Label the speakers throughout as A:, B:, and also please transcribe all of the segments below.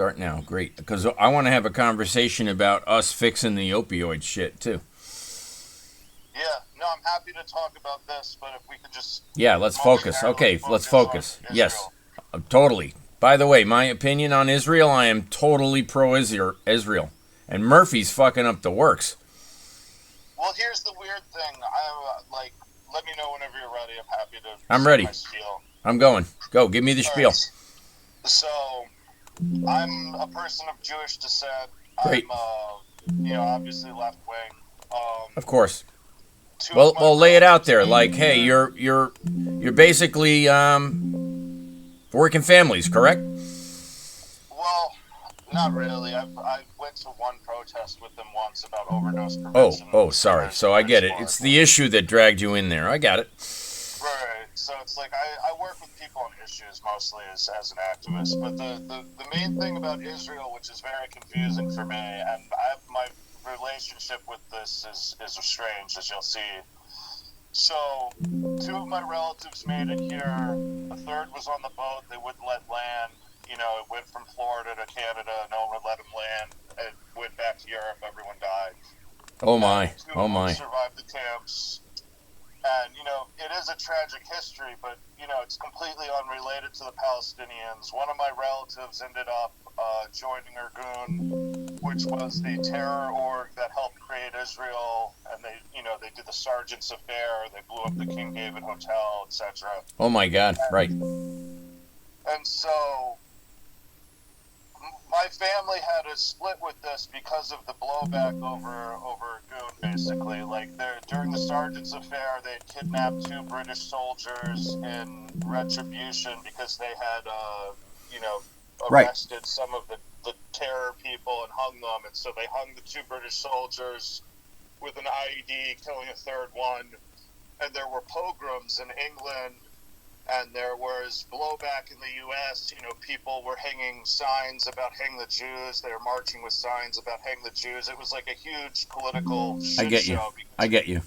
A: Start now, great, because I want to have a conversation about us fixing the opioid shit too.
B: Yeah, no, I'm happy to talk about this, but if we could just
A: Yeah, let's focus.
B: momentarily
A: Okay, let's
B: focus on
A: focus. Yes,
B: Israel.
A: totally. By the way, my opinion on Israel, I am totally pro-Israel, and Murphy's fucking up the works.
B: Well, here's the weird thing. Let me know whenever you're ready. I'm happy to
A: I'm
B: say
A: ready.
B: my spiel.
A: I'm going. Go. Give me the
B: All
A: spiel.
B: right. So, I'm a person of Jewish descent. I'm,
A: Great.
B: obviously left wing.
A: Of course.
B: Two of my
A: Well, lay it out
B: relatives
A: there.
B: made
A: Like,
B: it
A: hey,
B: here.
A: you're basically working families, correct?
B: Well, not really. I went to one protest with them once about overdose
A: Oh,
B: prevention in
A: oh,
B: the
A: sorry.
B: sewers
A: So
B: in
A: I get it.
B: Bridgeport.
A: It's the issue that dragged you in there. I got it.
B: Right. So it's like I work with people on issues mostly as an activist. But the main thing about Israel, which is very confusing for me, and my relationship with this is strange, as you'll see. So two of my relatives made it here. A third was on the boat. They wouldn't let land. It went from Florida to Canada. No one would let him land. It went back to Europe. Everyone died.
A: Oh
B: And
A: my.
B: two
A: Oh
B: of them
A: my.
B: survived the camps. And, it is a tragic history, but, it's completely unrelated to the Palestinians. One of my relatives ended up joining Irgun, which was the terror org that helped create Israel. And they did the Sergeant's Affair. They blew up the King David Hotel, etc.
A: Oh my God. Right.
B: And so my family had a split with this because of the blowback over Goon, basically. Like, during the Sergeant's Affair, they had kidnapped two British soldiers in retribution because they had,
A: Right.
B: arrested some of the terror people and hung them. And so they hung the two British soldiers with an IED, killing a third one. And there were pogroms in England. And there was blowback in the U.S. People were hanging signs about hang the Jews. They were marching with signs about hang the Jews. It was like a huge political
A: I
B: shit
A: get you.
B: show.
A: I get you.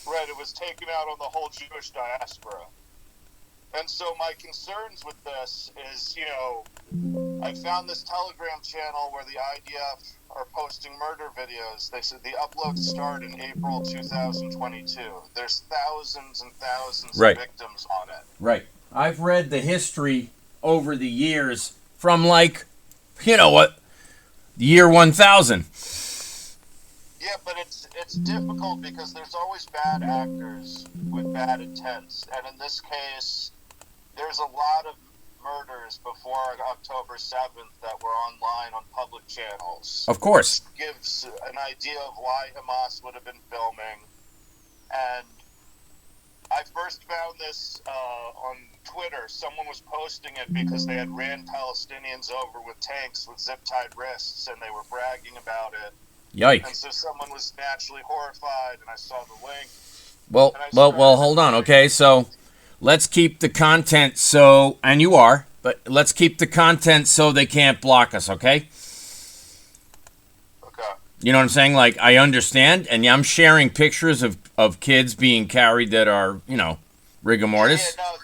B: Right, it was taken out on the whole Jewish diaspora. And so my concerns with this is, I found this Telegram channel where the IDF are posting murder videos. They said the uploads start in April 2022. There's thousands and thousands
A: Right.
B: of victims on it.
A: Right. I've read the history over the years from like, you know what, year 1000.
B: Yeah, but it's difficult because there's always bad actors with bad intents. And in this case, there's a lot of murders before October 7th that were online on public channels.
A: Of course.
B: Which gives an idea of why Hamas would have been filming. And I first found this on Twitter. Someone was posting it because they had ran Palestinians over with tanks with zip-tied wrists, and they were bragging about it.
A: Yikes.
B: And so someone was naturally horrified, and I saw the link.
A: Well, hold on, okay? So let's keep the content and you are, but let's keep the content so they can't block us, okay?
B: Okay.
A: You know what I'm saying? Like, I understand, and I'm sharing pictures of kids being carried that are, rigor mortis.
B: Yeah, no,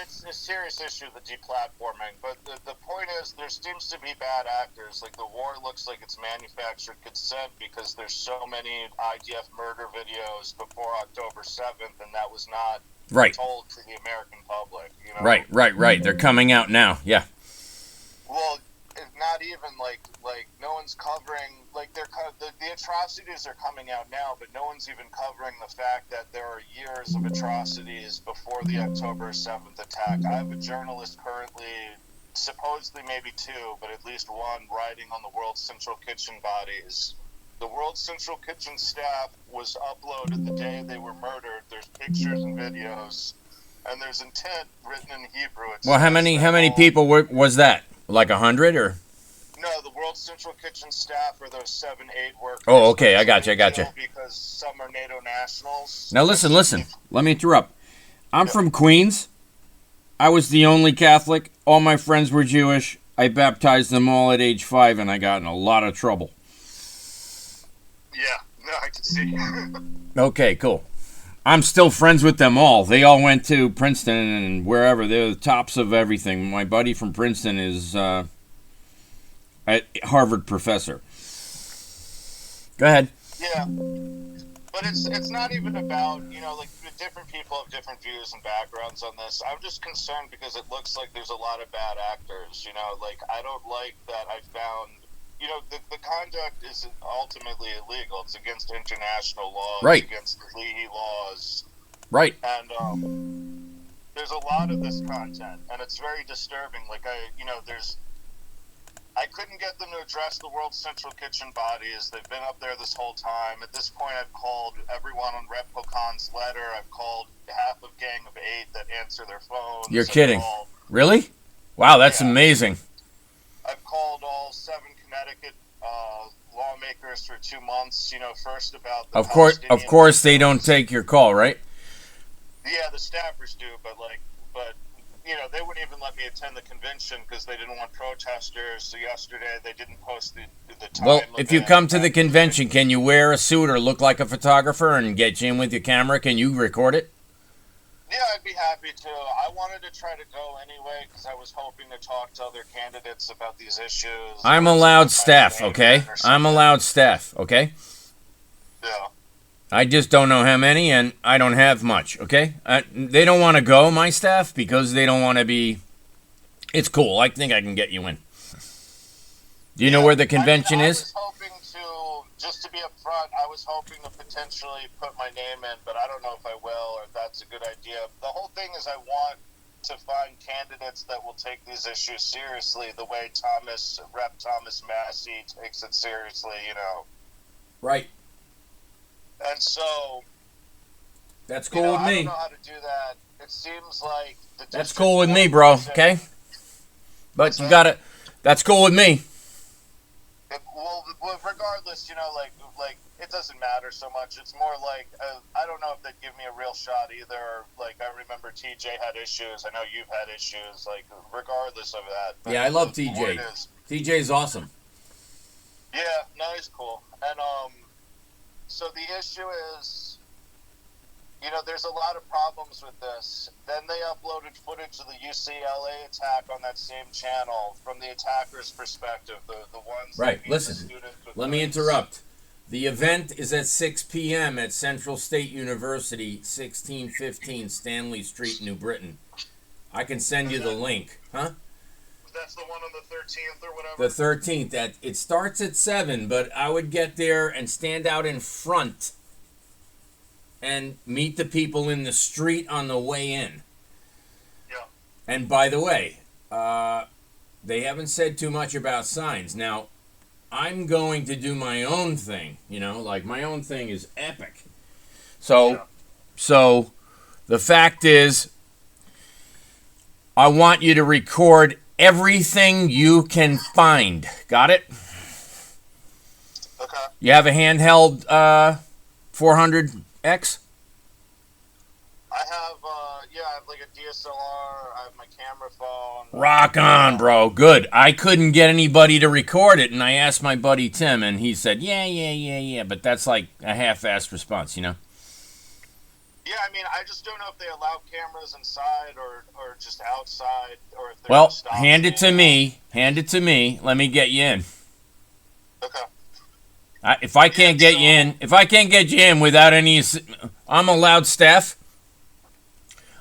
B: it's a serious issue, the deplatforming. But the point is, there seems to be bad actors. Like, the war looks like it's manufactured consent because there's so many IDF murder videos before October 7th, and that was not
A: Right.
B: told to the American public.
A: Right. They're coming out now. Yeah.
B: Well, not even like no one's covering the atrocities are coming out now, but no one's even covering the fact that there are years of atrocities before the October 7th attack. I have a journalist currently, supposedly maybe two, but at least one, writing on the World Central Kitchen bodies. The World Central Kitchen staff was uploaded the day they were murdered. There's pictures and videos, and there's intent written in Hebrew.
A: Well, how many people was that? Like 100 or?
B: No, the World Central Kitchen staff are those 7-8 workers.
A: Oh, okay, I got you.
B: Because some are NATO nationals.
A: Now listen. Let me interrupt. I'm from Queens. I was the only Catholic. All my friends were Jewish. I baptized them all at age 5, and I got in a lot of trouble.
B: Yeah, no, I can see.
A: Okay, cool. I'm still friends with them all. They all went to Princeton and wherever. They're the tops of everything. My buddy from Princeton is a Harvard professor. Go ahead.
B: Yeah, but it's not even about, like, different people have different views and backgrounds on this. I'm just concerned because it looks like there's a lot of bad actors. Like, I don't like that. I found, the conduct is ultimately illegal. It's against international law.
A: Right.
B: It's against the Leahy laws.
A: Right.
B: And there's a lot of this content, and it's very disturbing. Like, I couldn't get them to address the World Central Kitchen bodies. They've been up there this whole time. At this point, I've called everyone on RepCon's letter. I've called half of Gang of 8 that answer their phones.
A: You're kidding. Really? Wow, that's amazing.
B: I've called all 7 Connecticut lawmakers for 2 months, first about the
A: Of course they don't take your call, right?
B: Yeah, the staffers do, but they wouldn't even let me attend the convention because they didn't want protesters. So yesterday they didn't post the time.
A: Well, if you come to the convention, can you wear a suit or look like a photographer and get you in with your camera? Can you record it?
B: Yeah, I'd be happy to. I wanted to try to go anyway because I was hoping to talk to other candidates about these issues.
A: I'm allowed staff, okay? I'm allowed staff, okay?
B: Yeah.
A: I just don't know how many, and I don't have much, okay? They don't want to go, my staff, because they don't want to be... It's cool. I think I can get you in. Do you know where the convention is?
B: I was hoping to, just to be upfront, I was hoping to potentially put my name in, but I don't know if I will or if that's a good idea. The whole thing is I want to find candidates that will take these issues seriously the way Rep. Thomas Massey takes it seriously,
A: Right.
B: And so...
A: That's cool with me.
B: I don't know how to do that. It seems like...
A: That's cool with me, bro, okay? But you gotta... That's cool with me.
B: Well, regardless, like it doesn't matter so much. It's more like, I don't know if they'd give me a real shot either. Like, I remember TJ had issues. I know you've had issues. Like, regardless of that. But
A: yeah, I love TJ. TJ's awesome.
B: Yeah, no, he's cool. And, so the issue is, there's a lot of problems with this. Then they uploaded footage of the UCLA attack on that same channel from the attacker's perspective, the ones...
A: Right, listen, let me interrupt. The event is at 6 p.m. at Central State University, 1615 Stanley Street, New Britain. I can send you the link. Huh?
B: That's the one on the 13th or whatever?
A: The 13th. It starts at 7, but I would get there and stand out in front and meet the people in the street on the way in.
B: Yeah.
A: And by the way, they haven't said too much about signs. Now, I'm going to do my own thing, like my own thing is epic. So the fact is, I want you to record everything you can find. Got it?
B: Okay.
A: You have a handheld 400X?
B: I have, I have like a DSLR, I have my camera phone.
A: Rock on, bro. Good. I couldn't get anybody to record it, and I asked my buddy Tim, and he said, yeah, but that's like a half-assed response,
B: Yeah, I mean, I just don't know if they allow cameras inside or just outside, or if they're...
A: Well, hand it to me. Hand it to me. Let me get you in.
B: Okay.
A: If I can't get you in without any... I'm allowed staff.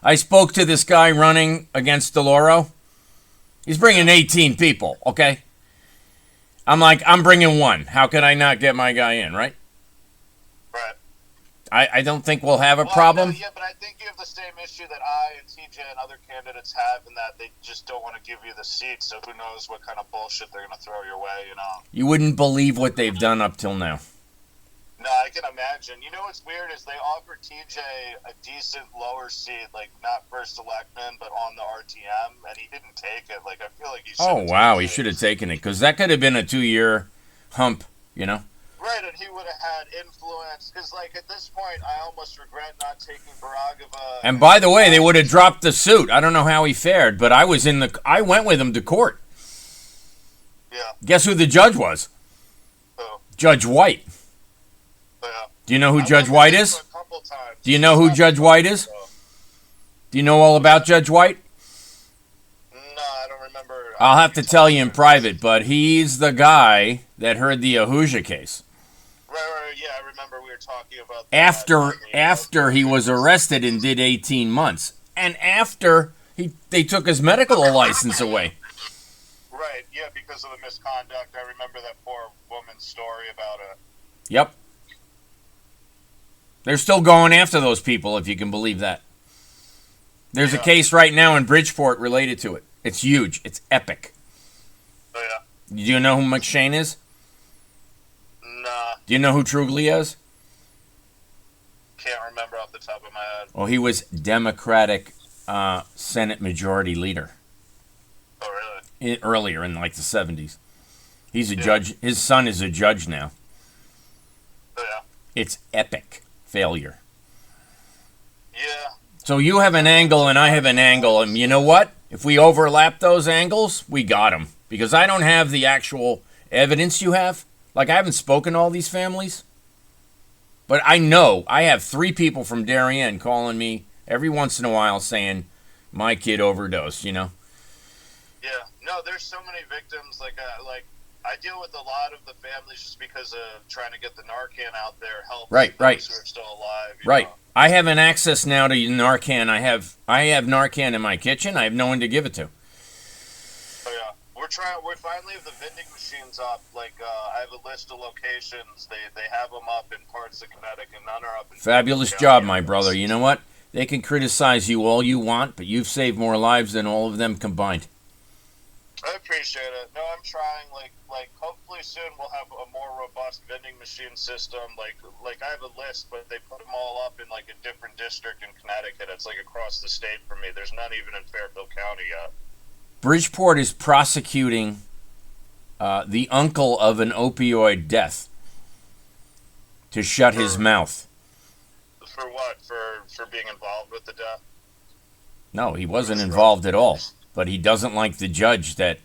A: I spoke to this guy running against DeLauro. He's bringing 18 people, okay? I'm like, I'm bringing 1. How could I not get my guy in, right?
B: Right.
A: I don't think we'll have a problem.
B: Yeah, but I think you have the same issue that I and TJ and other candidates have in that they just don't want to give you the seat, so who knows what kind of bullshit they're going to throw your way,
A: You wouldn't believe what they've done up till now.
B: No, I can imagine. What's weird is they offered TJ a decent lower seat, like not first selectman, but on the RTM, and he didn't take it. Like, I feel like he should have taken it. Oh, wow,
A: he should have taken it, because that could have been a 2-year hump,
B: Right, and he would have had influence, because, like, at this point, I almost regret not taking Baragova.
A: And by the way, they would have dropped the suit. I don't know how he fared, but I went with him to court.
B: Yeah.
A: Guess who the judge was?
B: Who?
A: Judge White.
B: Yeah.
A: Do you know who Judge White is?
B: A couple times.
A: Do you know who Judge White is? Do you know all about Judge White?
B: No, I don't remember.
A: I'll have to tell you in private, but he's the guy that heard the Ahuja case.
B: Right, yeah, I remember we were talking about that.
A: After he was arrested and did 18 months. And after they took his medical license away.
B: Right, yeah, because of the misconduct. I remember that poor woman's story about it.
A: Yep. They're still going after those people, if you can believe that. There's a case right now in Bridgeport related to it. It's huge. It's epic.
B: Oh, yeah.
A: Do you know who McShane is?
B: Nah.
A: Do you know who Trugley is?
B: Can't remember off the top of my head.
A: Well, he was Democratic Senate Majority Leader.
B: Oh, really?
A: Earlier in like the 70s. He's a judge. His son is a judge now.
B: Oh, yeah.
A: It's epic failure.
B: Yeah.
A: So you have an angle and I have an angle, and you know what? If we overlap those angles, we got them. Because I don't have the actual evidence you have. Like, I haven't spoken to all these families. But I know I have 3 people from Darien calling me every once in a while saying, my kid overdosed, you know?
B: Yeah. No, there's so many victims. Like I deal with a lot of the families just because of trying to get the Narcan out there, help those who are still alive. You know?
A: I have an access now to Narcan. I have Narcan in my kitchen. I have no one to give it to.
B: Oh yeah, we finally have the vending machines up. Like I have a list of locations. They have them up in parts of Connecticut, and none are up in
A: Fabulous job, my brother. You know what? They can criticize you all you want, but you've saved more lives than all of them combined.
B: I appreciate it. No, I'm trying. Like hopefully soon we'll have a more robust vending machine system. Like I have a list, but they put them all up in like a different district in Connecticut. It's like across the state for me. There's none even in Fairfield County yet. Bridgeport
A: is prosecuting the uncle of an opioid death to shut his mouth.
B: For what? For being involved with the death?
A: No, he wasn't involved at all. But he doesn't like the judge that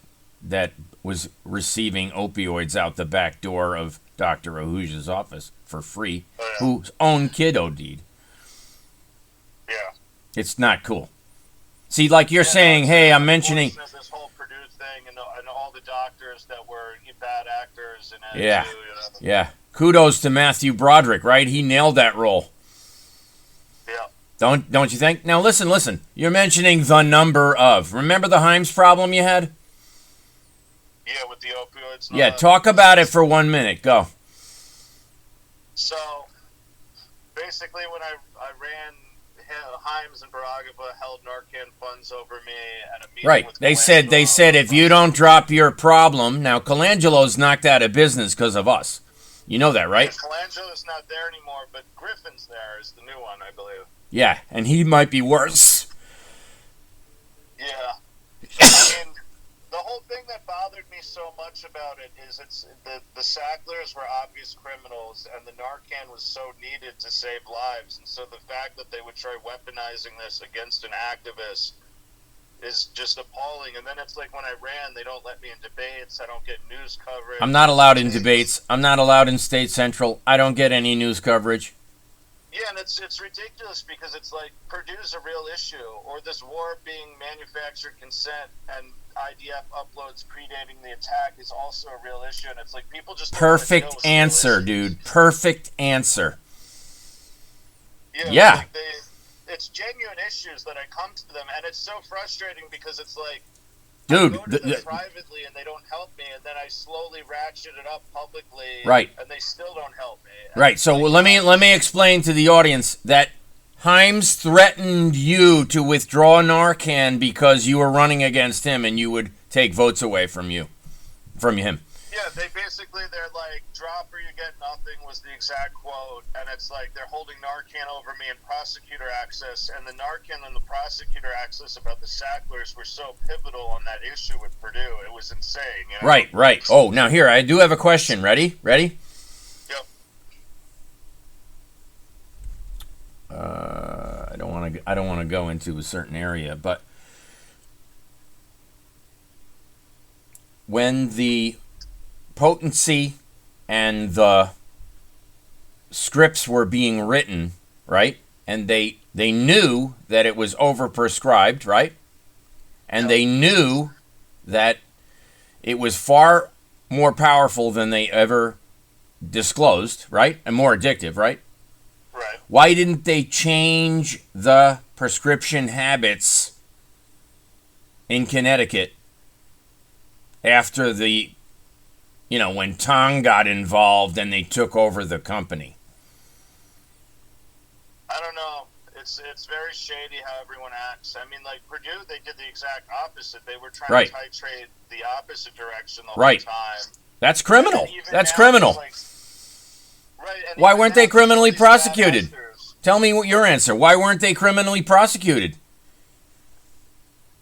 A: was receiving opioids out the back door of Dr. Ahuja's office for free, whose own kid OD'd.
B: Yeah.
A: It's not cool. See, like you're saying, hey, I'm mentioning...
B: This whole Purdue thing and all the doctors that were bad actors. And
A: yeah, yeah. Kudos to Matthew Broderick, right? He nailed that role.
B: Yeah.
A: Don't you think? Now listen. You're mentioning the number of. Remember the Himes problem you had?
B: Yeah, with the opioids.
A: Yeah, talk about it for 1 minute. Go.
B: So, basically, when I ran, Himes and Baragaba held Narcan funds over me at a meeting. Right.
A: With they said if you don't drop your problem, now Colangelo's knocked out of business because of us. You know that, right?
B: Yeah, Colangelo's not there anymore, but Griffin's there is the new one, I believe.
A: Yeah, and he might be worse.
B: Yeah. I mean, the whole thing that bothered me so much about it is the Sacklers were obvious criminals, and the Narcan was so needed to save lives. And so the fact that they would try weaponizing this against an activist is just appalling. And then it's like when I ran, they don't let me in debates. I don't get news coverage.
A: I'm not allowed in debates. I'm not allowed in State Central. I don't get any news coverage.
B: Yeah, and it's ridiculous because it's like Purdue's a real issue, or this war being manufactured consent and IDF uploads predating the attack is also a real issue, and it's like people just
A: perfect answer, dude. Perfect answer.
B: Yeah. Like it's genuine issues that I come to them, and it's so frustrating because it's like,
A: dude,
B: I go to them privately and they don't help me, and then I slowly ratchet it up publicly,
A: right? And
B: they still don't help me.
A: Right. So let me explain to the audience that Himes threatened you to withdraw Narcan because you were running against him, and you would take votes away from him.
B: Yeah, they're like, drop or you get nothing was the exact quote, and it's like they're holding Narcan over me and prosecutor access, and the Narcan and the prosecutor access about the Sacklers were so pivotal on that issue with Purdue. It was insane. You know?
A: Right. Oh, now here, I do have a question. Ready?
B: Yep.
A: I don't want to go into a certain area, but when the potency and the scripts were being written, right? And they knew that it was overprescribed, right? And they knew that it was far more powerful than they ever disclosed, right? And more addictive, right?
B: Right.
A: Why didn't they change the prescription habits in Connecticut after when Tong got involved and they took over the company?
B: I don't know. It's very shady how everyone acts. I mean, like Purdue, they did the exact opposite. They were trying to titrate the opposite direction the whole time.
A: That's criminal. That's criminal. Why weren't they criminally prosecuted? Tell me what your answer. Why weren't they criminally prosecuted?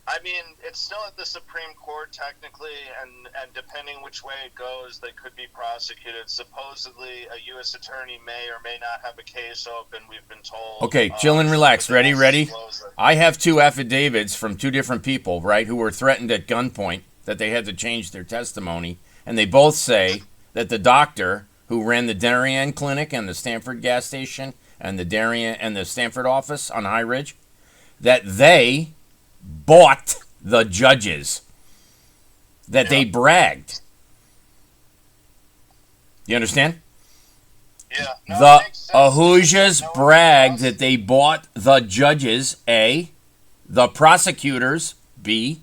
B: I mean, it's still at the Supreme Court technically, and depending which way it goes, they could be prosecuted. Supposedly, a U.S. attorney may or may not have a case open, we've been told.
A: Okay, chill and relax. Ready? I have 2 affidavits from 2 different people, right, who were threatened at gunpoint that they had to change their testimony, and they both say that the doctor who ran the Darien Clinic and the Stanford gas station and the Darien and the Stanford office on High Ridge, that they bought the judges, that they bragged. You understand?
B: Yeah. No,
A: the Ahujas bragged that they bought the judges, A, the prosecutors, B,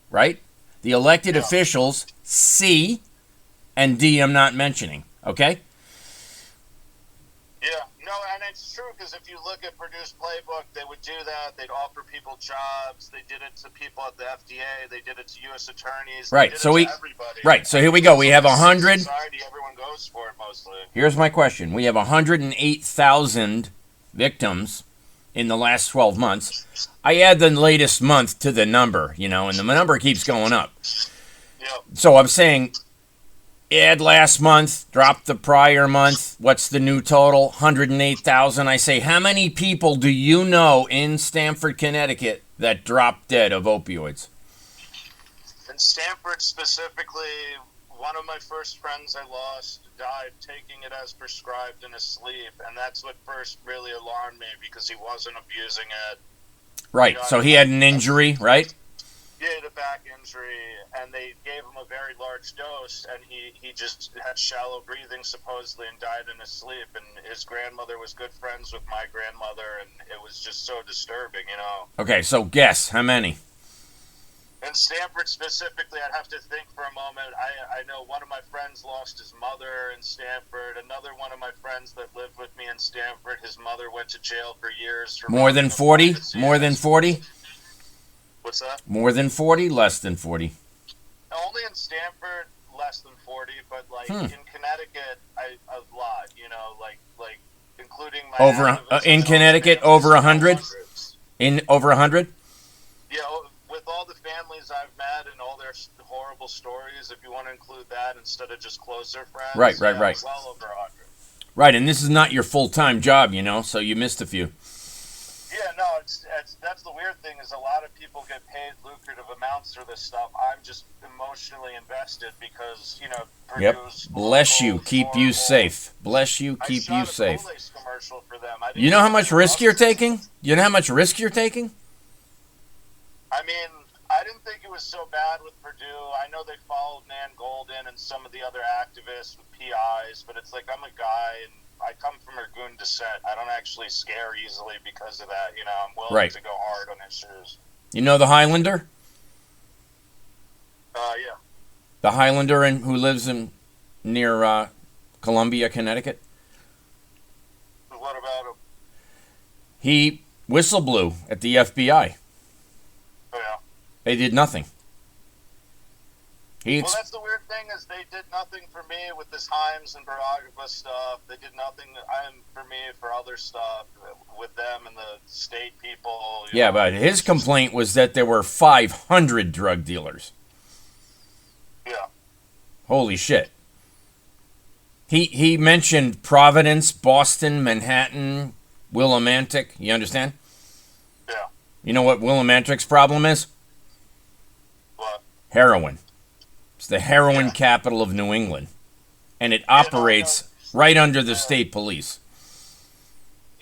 A: right? The elected officials, C, and D I'm not mentioning, okay?
B: Yeah. No, and it's true, because if you look at Purdue's playbook, they would do that. They'd offer people jobs. They did it to people at the FDA. They did it to U.S. attorneys.
A: Right.
B: So everybody.
A: Right. So here we go. We have 100.
B: Society, everyone goes for it mostly.
A: Here's my question. We have 108,000 victims in the last 12 months. I add the latest month to the number, and the number keeps going up.
B: Yep.
A: So I'm saying add last month, drop the prior month. What's the new total? 108,000. I say, how many people do you know in Stamford, Connecticut that dropped dead of opioids?
B: In Stamford specifically, one of my first friends I lost died taking it as prescribed in his sleep, and that's what first really alarmed me, because he wasn't abusing it.
A: Right, so he had an injury, right?
B: He had a back injury, and they gave him a very large dose, and he just had shallow breathing, supposedly, and died in his sleep. And his grandmother was good friends with my grandmother, and it was just so disturbing,
A: Okay, so guess, how many?
B: In Stamford specifically, I'd have to think for a moment. I know one of my friends lost his mother in Stamford. Another one of my friends that lived with me in Stamford, his mother went to jail for years.
A: More than 40? More than 40?
B: What's that?
A: More than 40? Less than 40?
B: Only in Stamford, less than 40, but in Connecticut, a lot. Like including my
A: in Connecticut, over 100. In over 100.
B: Yeah, with all the families I've met and all their horrible stories, if you want to include that instead of just closer friends.
A: Right.
B: Well over 100.
A: Right, and this is not your full-time job, so you missed a few.
B: Yeah, no, that's the weird thing, is a lot of people get paid lucrative amounts for this stuff. I'm just emotionally invested because, Purdue's
A: Bless you. Keep you safe. Bless you. Keep you safe.
B: I shot a commercial for them.
A: You know how much risk you're taking? You know how much risk you're taking?
B: I mean, I didn't think it was so bad with Purdue. I know they followed Nan Golden and some of the other activists with PIs, but it's like, I'm a guy and I come from Irgun descent. I don't actually scare easily because of that. I'm willing to go hard on issues.
A: You know the Highlander?
B: Yeah.
A: The Highlander who lives near Columbia, Connecticut?
B: What about him?
A: He whistle blew at the FBI.
B: Oh, yeah.
A: They did nothing.
B: Well, that's the weird thing, is they did nothing for me with this Himes and Baragaba stuff. They did nothing for me for other stuff with them and the state people.
A: But his complaint was that there were 500 drug dealers.
B: Yeah.
A: Holy shit. He mentioned Providence, Boston, Manhattan, Willimantic. You understand?
B: Yeah.
A: You know what Willimantic's problem is?
B: What?
A: Heroin. It's the heroin capital of New England. And it operates right under the state police.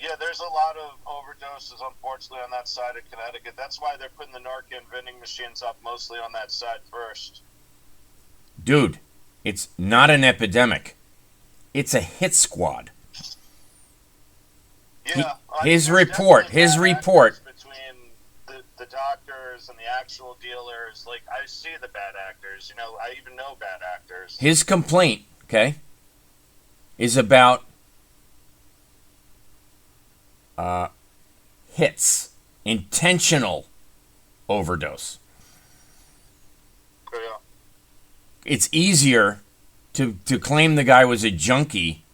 B: Yeah, there's a lot of overdoses, unfortunately, on that side of Connecticut. That's why they're putting the Narcan vending machines up mostly on that side first.
A: Dude, it's not an epidemic. It's a hit squad.
B: Yeah,
A: His report
B: between the doctors and the actual dealers. Like, I see the bad actors. I even know bad actors.
A: His complaint, okay, is about hits, intentional overdose.
B: Yeah.
A: It's easier to claim the guy was a junkie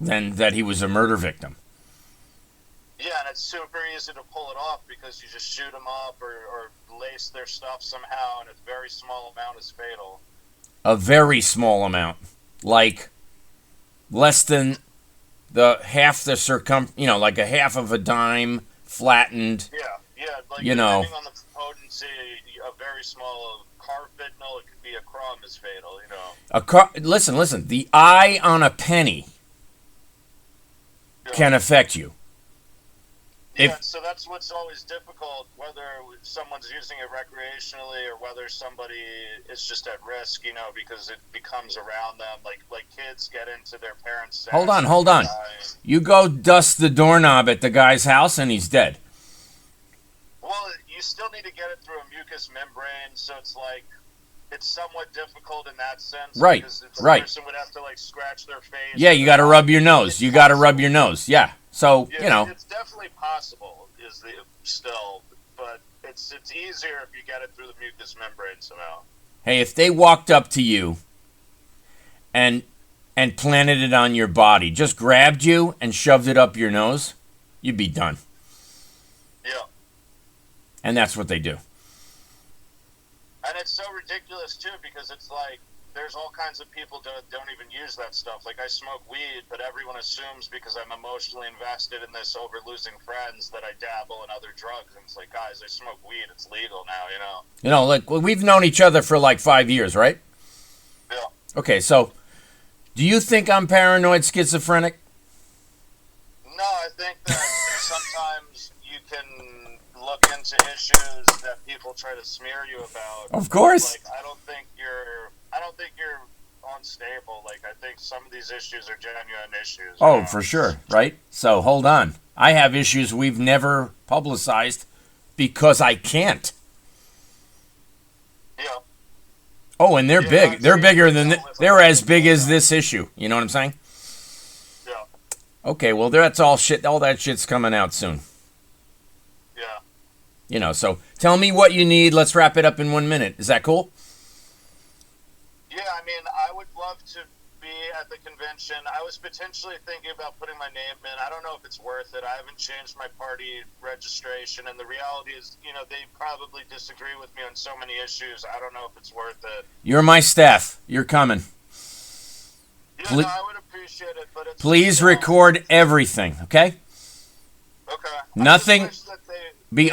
A: than that he was a murder victim.
B: Yeah, and it's super easy to pull it off because you just shoot them up or lace their stuff somehow, and a very small amount is fatal.
A: A very small amount, like less than the half the like a half of a dime flattened.
B: Yeah, like
A: you know,
B: depending on the potency, a very small carfentanil, it could be a crumb is fatal.
A: Listen. The eye on a penny can affect you.
B: Yeah, so that's what's always difficult, whether someone's using it recreationally or whether somebody is just at risk, because it becomes around them. Like kids get into their parents' sex.
A: Hold on. You go dust the doorknob at the guy's house and he's dead.
B: Well, you still need to get it through a mucous membrane, so it's somewhat difficult in that sense.
A: Right,
B: because the
A: right.
B: person would have to scratch their face.
A: Yeah, you got to rub your nose. Yeah. So,
B: it's definitely possible, but it's easier if you get it through the mucous membrane somehow.
A: Hey, if they walked up to you and planted it on your body, just grabbed you and shoved it up your nose, you'd be done.
B: Yeah.
A: And that's what they do.
B: And it's so ridiculous, too, because it's there's all kinds of people that don't even use that stuff. Like, I smoke weed, but everyone assumes because I'm emotionally invested in this over losing friends that I dabble in other drugs. And it's like, guys, I smoke weed. It's legal now,
A: we've known each other for 5 years, right?
B: Yeah.
A: Okay, so do you think I'm paranoid schizophrenic?
B: No, I think that sometimes you can look into issues that people try to smear you about.
A: Of course.
B: I don't think you're unstable. I think some of these issues are genuine issues.
A: Oh, for sure, right? So hold on. I have issues we've never publicized because I can't.
B: Yeah.
A: Oh, and they're big. They're bigger than they're as big as this issue. You know what I'm saying?
B: Yeah.
A: Okay, well that's all shit. All that shit's coming out soon.
B: Yeah.
A: So tell me what you need. Let's wrap it up in 1 minute. Is that cool?
B: Yeah, I would love to be at the convention. I was potentially thinking about putting my name in. I don't know if it's worth it. I haven't changed my party registration, and the reality is, they probably disagree with me on so many issues. I don't know if it's worth it.
A: You're my staff. You're coming.
B: Yeah, no, I would appreciate it, but
A: please record everything, okay?
B: Okay.
A: Nothing.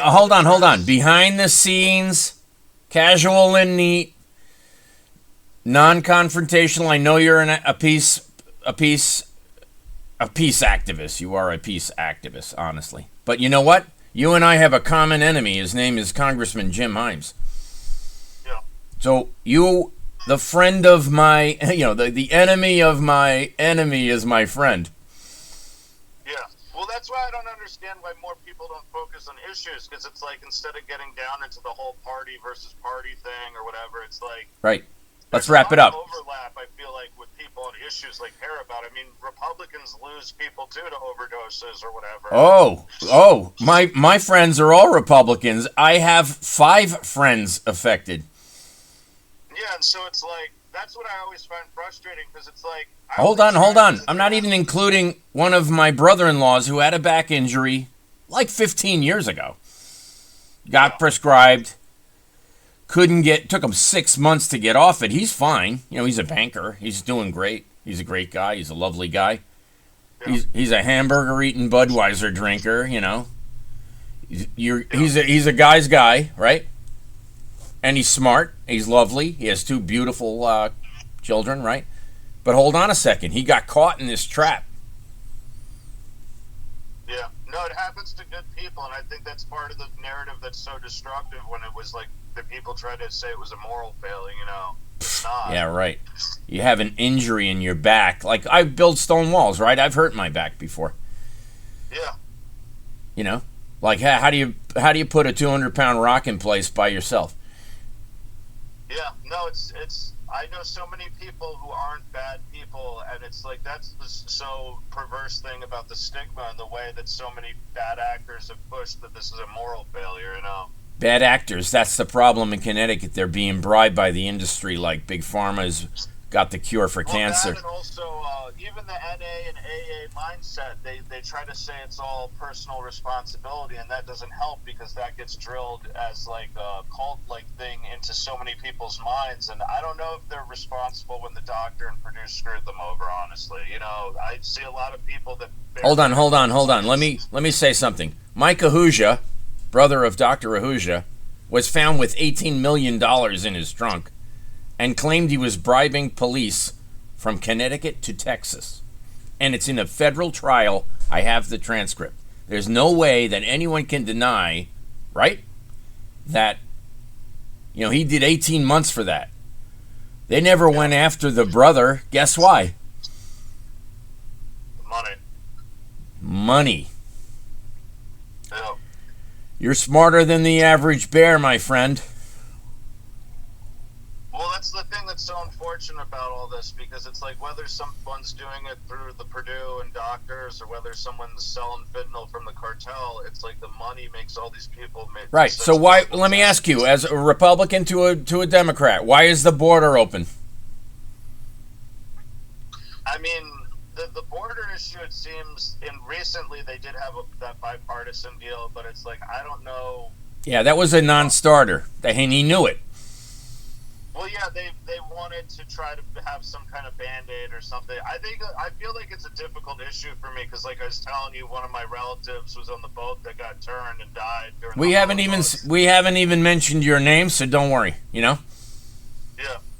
A: Hold on. Behind the scenes, casual and neat. Non-confrontational. I know you're a peace activist. You are a peace activist, honestly. But you know what? You and I have a common enemy. His name is Congressman Jim Himes.
B: Yeah.
A: So the friend of my, the enemy of my enemy is my friend.
B: Yeah. Well, that's why I don't understand why more people don't focus on issues, because it's instead of getting down into the whole party versus party thing or whatever, it's
A: right. Let's wrap it up.
B: Overlap, I feel with people on issues they care about. Republicans lose people too to overdoses or whatever.
A: Oh, my friends are all Republicans. I have 5 friends affected.
B: Yeah, and so it's that's what I always find frustrating, because it's
A: hold on. I'm not even including one of my brother-in-laws who had a back injury 15 years ago. Got prescribed. Took him 6 months to get off it. He's fine. He's a banker. He's doing great. He's a great guy. He's a lovely guy. Yeah. He's a hamburger eating Budweiser drinker, He's a guy's guy, right? And he's smart. He's lovely. He has 2 beautiful children, right? But hold on a second. He got caught in this trap.
B: No, it happens to good people, and I think that's part of the narrative that's so destructive when it was like the people try to say it was a moral failing, It's not.
A: Yeah, right. You have an injury in your back. Like, I build stone walls, right? I've hurt my back before.
B: Yeah.
A: Like, how do you put a 200-pound rock in place by yourself?
B: Yeah, no, it's. I know so many people who aren't bad people, and it's like that's the so perverse thing about the stigma and the way that so many bad actors have pushed that this is a moral failure,
A: Bad actors, that's the problem in Connecticut. They're being bribed by the industry, like Big Pharma's got the cure for cancer.
B: That and also, even the NA and AA mindset, they try to say it's all personal responsibility, and that doesn't help because that gets drilled as like a cult-like thing into so many people's minds. And I don't know if they're responsible when the doctor and Purdue screwed them over. Honestly, I see a lot of people that.
A: Hold on. Let me say something. Mike Ahuja, brother of Dr. Ahuja, was found with $18 million in his trunk and claimed he was bribing police from Connecticut to Texas. And it's in a federal trial. I have the transcript. There's no way that anyone can deny, right, that, he did 18 months for that. They never went after the brother. Guess why? Money.
B: Yeah.
A: You're smarter than the average bear, my friend.
B: Well, that's the thing that's so unfortunate about all this, because it's like whether someone's doing it through the Purdue and doctors or whether someone's selling fentanyl from the cartel, it's like the money makes all these people make.
A: Right. So why? Let me ask you, as a Republican to a Democrat, why is the border open?
B: I mean, the border issue, it seems, recently they did have that bipartisan deal, but it's like, I don't know.
A: Yeah, that was a non-starter, and he knew it.
B: Well, yeah, they wanted to try to have some kind of Band-Aid or something. I feel like it's a difficult issue for me because, like I was telling you, one of my relatives was on the boat that got turned and died.
A: We haven't even mentioned your name, so don't worry.
B: Yeah,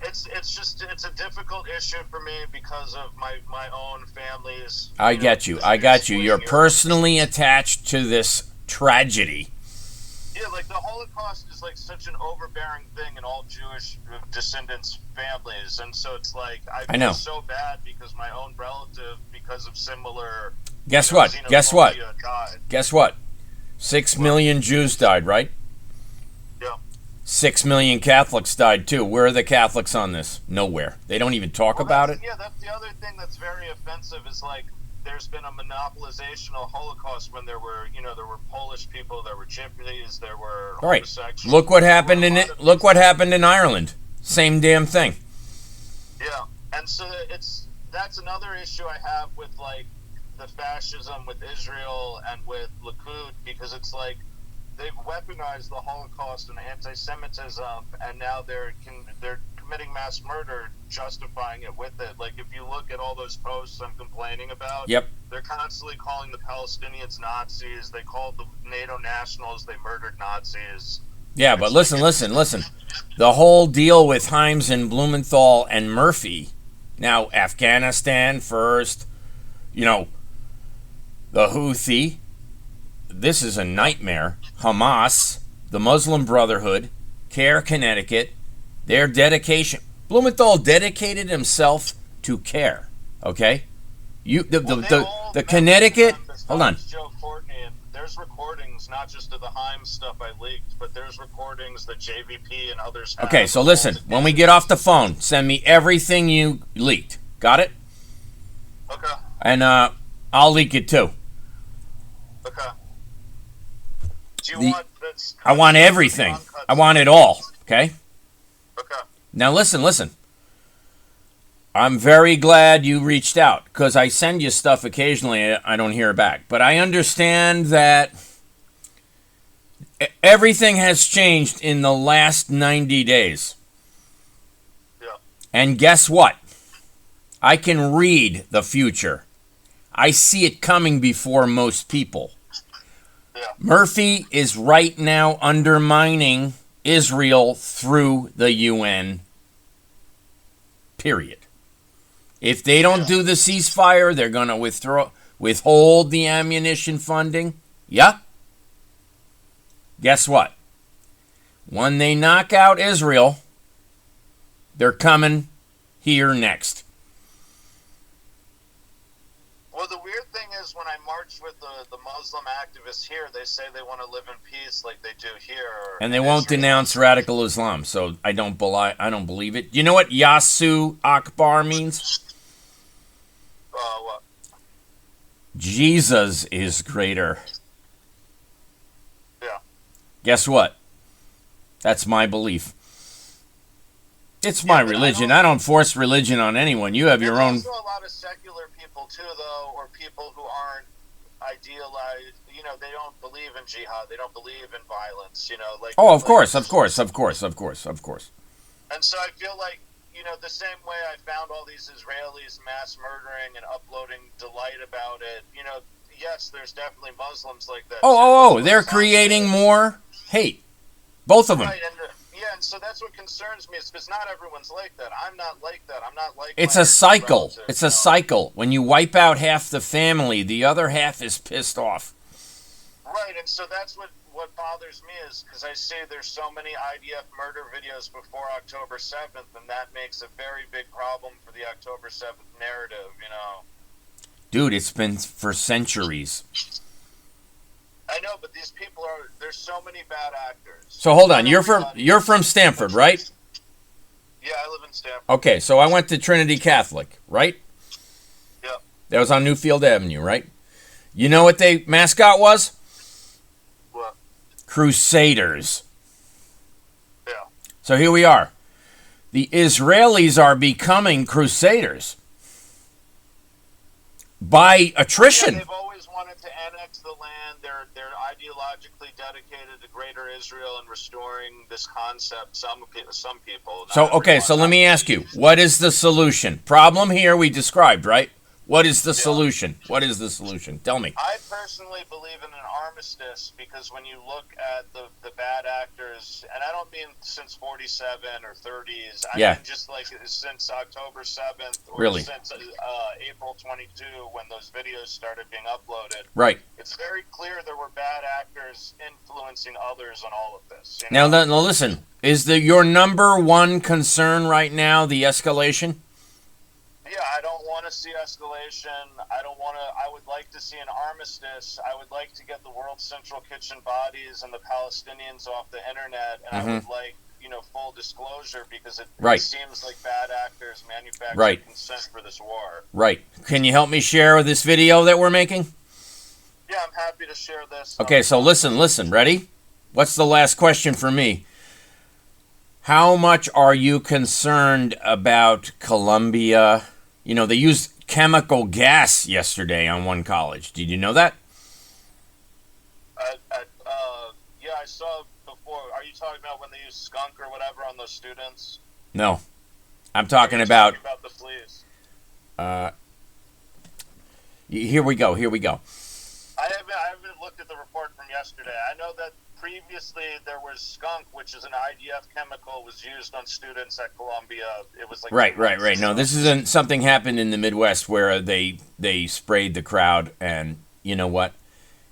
B: it's a difficult issue for me because of my own family's.
A: I get you. You're personally attached to this tragedy.
B: Yeah, like the Holocaust is like such an overbearing thing in all Jewish descendants' families, and so it's like I feel so bad because my own relative, because of similar.
A: Guess what? Died. 6 million Jews died, right?
B: Yeah.
A: 6 million Catholics died too. Where are the Catholics on this? Nowhere. They don't even talk about it.
B: Yeah, that's the other thing that's very offensive. Is like there's been a monopolization of Holocaust when there were Polish people, there were gypsies, there were homosexuals.
A: Look what happened in Ireland. Same damn thing.
B: Yeah, and so that's another issue I have with like the fascism with Israel and with Likud, because it's like they've weaponized the Holocaust and anti-Semitism, and now they're committing mass murder, justifying it with it. Like, if you look at all those posts I'm complaining about, they're constantly calling the Palestinians Nazis. They called the NATO nationals, they murdered Nazis.
A: Yeah, but listen. The whole deal with Himes and Blumenthal and Murphy, now Afghanistan first, the Houthi, this is a nightmare. Hamas, the Muslim Brotherhood, CARE Connecticut, their dedication. Blumenthal dedicated himself to CARE. Okay, the Connecticut. Hold on.
B: Joe Courtney, and there's recordings not just of the Himes stuff I leaked, but there's recordings that JVP and others have.
A: Okay, so listen. When we get off the phone, send me everything you leaked. Got it?
B: Okay.
A: And I'll leak it too.
B: Okay. Do you want this?
A: I want everything. I want it all. Okay.
B: Okay.
A: Now listen. I'm very glad you reached out because I send you stuff occasionally. I don't hear back, but I understand that everything has changed in the last 90 days.
B: Yeah.
A: And guess what? I can read the future. I see it coming before most people.
B: Yeah.
A: Murphy is right now undermining Israel through the UN. Period. If they don't do the ceasefire, they're going to withhold the ammunition funding. Yeah? Guess what? When they knock out Israel, they're coming here next.
B: Well, the weird thing is when I march with the Muslim activists here, they say they want to live in peace like they do here.
A: And they won't denounce radical Islam, so I don't believe it. You know what Yasu Akbar means?
B: What?
A: Jesus is greater.
B: Yeah.
A: Guess what? That's my belief. It's my religion. I don't force religion on anyone. You have your own.
B: There's also a lot of secular people too, though, or people who aren't idealized. You know, they don't believe in jihad. They don't believe in violence. You know, like.
A: Oh, of
B: like,
A: course. And
B: so I feel like, you know, the same way I found all these Israelis mass murdering and uploading delight about it. You know, yes, there's definitely Muslims like that.
A: Oh, they're creating more hate. Both of them.
B: Right, and so that's what concerns me, is because not everyone's like that. I'm not like that. I'm not like.
A: It's a cycle. It's a cycle. When you wipe out half the family, the other half is pissed off.
B: Right, and so that's what bothers me, is because I see there's so many IDF murder videos before October 7th, and that makes a very big problem for the October 7th narrative, you know.
A: Dude, it's been for centuries.
B: I know, but these people there's so many bad actors.
A: So hold on, you're from Stanford, right?
B: Yeah, I live in Stanford.
A: Okay, so I went to Trinity Catholic, right?
B: Yep.
A: That was on Newfield Avenue, right? You know what their mascot was?
B: What?
A: Crusaders.
B: Yeah.
A: So here we are. The Israelis are becoming crusaders. By attrition.
B: Yeah, they've always wanted to annex the land. They're ideologically dedicated to Greater Israel and restoring this concept. Some people.
A: So okay, so let me ask you, what is the solution? Problem here we described, right? What is the solution? What is the solution? Tell me.
B: I personally believe in an armistice, because when you look at the bad actors, and I don't mean since 47 or 30s, I mean just like since October 7th or since April 22 when those videos started being uploaded.
A: Right.
B: It's very clear there were bad actors influencing others on all of this. You
A: know?
B: Now,
A: now listen, is your number one concern right now the escalation?
B: Yeah, I don't want to see escalation. I would like to see an armistice. I would like to get the World Central Kitchen bodies and the Palestinians off the internet. And I would like, full disclosure, because it seems like bad actors manufacture consent for this war.
A: Right. Can you help me share this video that we're making?
B: Yeah, I'm happy to share this.
A: Okay, so listen. Ready? What's the last question for me? How much are you concerned about Colombia? You know, they used chemical gas yesterday on one college. Did you know that?
B: Yeah, I saw before. Are you talking about when they used skunk or whatever on those students?
A: No. I'm talking about
B: the fleas.
A: Here we go.
B: I haven't looked at the report from yesterday. I know that previously there was skunk, which is an IDF chemical, was used on students at Columbia. It was like
A: right. No, this isn't something happened in the Midwest where they sprayed the crowd, and you know what?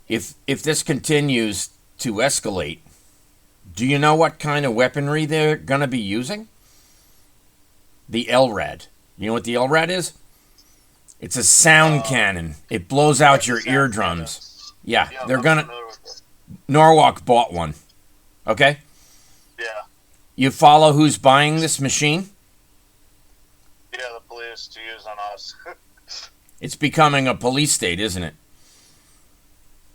A: If this continues to escalate, do you know what kind of weaponry they're going to be using? The LRAD. You know what the LRAD is? It's a sound cannon. It blows out your eardrums. Yeah, they're gonna. Norwalk bought one. Okay?
B: Yeah.
A: You follow who's buying this machine?
B: Yeah, the police to use on us.
A: It's becoming a police state, isn't it?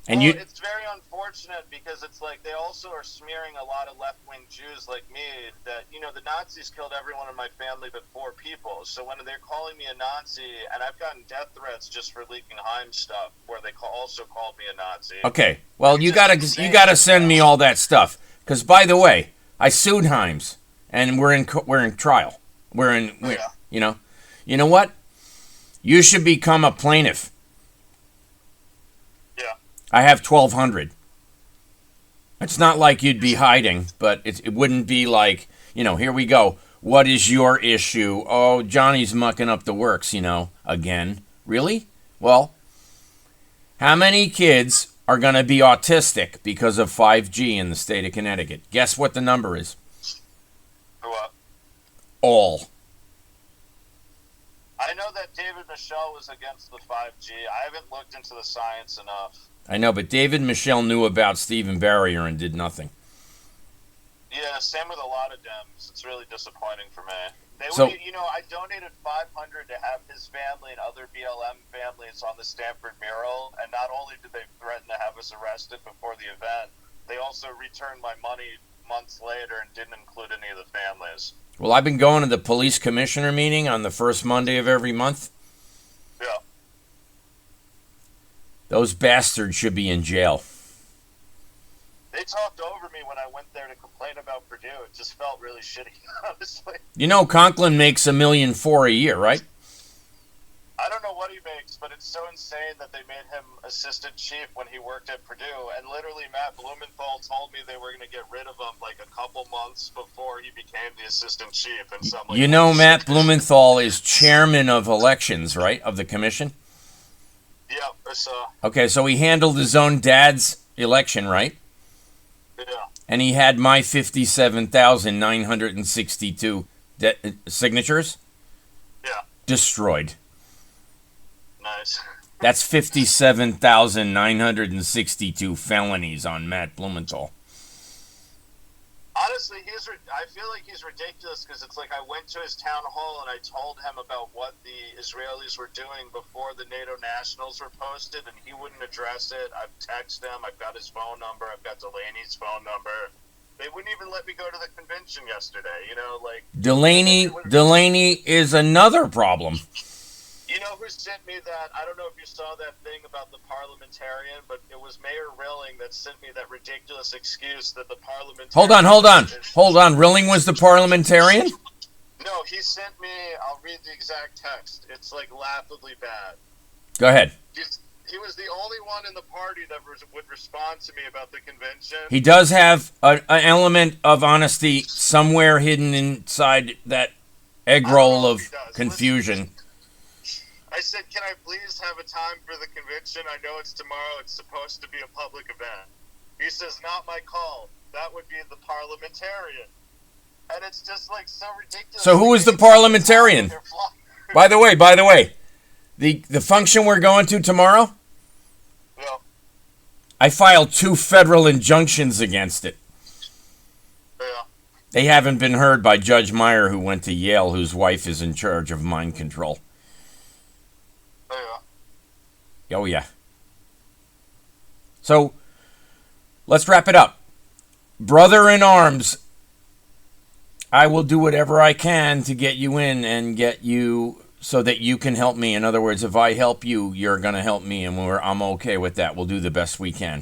A: And
B: it's very unfortunate, because it's like they also are smearing a lot of left-wing Jews like me that, the Nazis killed everyone in my family but 4 people. So when they're calling me a Nazi, and I've gotten death threats just for leaking Heim stuff, where they also called me a Nazi.
A: Okay, well, you gotta send me all that stuff, because by the way, I sued Heims, and we're in trial. You know what? You should become a plaintiff.
B: Yeah.
A: I have 1,200. It's not like you'd be hiding, but it wouldn't be like, here we go. What is your issue? Oh, Johnny's mucking up the works, again. Really? Well, how many kids are going to be autistic because of 5G in the state of Connecticut. Guess what the number is?
B: What?
A: All.
B: I know that David Michelle was against the 5G. I haven't looked into the science enough.
A: I know, but David Michelle knew about Stephen Barrier and did nothing.
B: Yeah, same with a lot of Dems. It's really disappointing for me. I donated $500 to have his family and other BLM families on the Stanford mural, and not only did they threaten to have us arrested before the event, they also returned my money months later and didn't include any of the families.
A: Well, I've been going to the police commissioner meeting on the first Monday of every month.
B: Yeah.
A: Those bastards should be in jail.
B: They talked over me when I went there to complain about Purdue. It just felt really shitty, honestly.
A: You know, Conklin makes $1.4 million a year, right?
B: I don't know what he makes, but it's so insane that they made him assistant chief when he worked at Purdue. And literally, Matt Blumenthal told me they were going to get rid of him like a couple months before he became the assistant chief. And so
A: you know, Matt Blumenthal is chairman of elections, right, of the commission?
B: Yeah, I saw.
A: Okay, so he handled his own dad's election, right?
B: Yeah.
A: And he had my 57,962 signatures?
B: Yeah.
A: Destroyed.
B: Nice.
A: That's 57,962 felonies on Matt Blumenthal.
B: Honestly, I feel like he's ridiculous because it's like I went to his town hall and I told him about what the Israelis were doing before the NATO nationals were posted, and he wouldn't address it. I've texted him. I've got his phone number. I've got Delaney's phone number. They wouldn't even let me go to the convention yesterday.
A: Delaney is another problem.
B: You know who sent me that? I don't know if you saw that thing about the parliamentarian, but it was Mayor Rilling that sent me that ridiculous excuse that the parliamentarian...
A: Hold on. Rilling was the parliamentarian?
B: No, he sent me... I'll read the exact text. It's like laughably bad.
A: Go ahead.
B: He was the only one in the party that would respond to me about the convention.
A: He does have an element of honesty somewhere hidden inside that egg roll of confusion.
B: I said, can I please have a time for the convention? I know it's tomorrow. It's supposed to be a public event. He says, not my call. That would be the parliamentarian. And it's just like so ridiculous.
A: So who is the parliamentarian? By the way, the function we're going to tomorrow?
B: Yeah.
A: I filed 2 federal injunctions against it.
B: Yeah.
A: They haven't been heard by Judge Meyer, who went to Yale, whose wife is in charge of mind control. Oh, yeah. So, let's wrap it up. Brother in arms, I will do whatever I can to get you in and get you so that you can help me. In other words, if I help you, you're going to help me, and I'm okay with that. We'll do the best we can.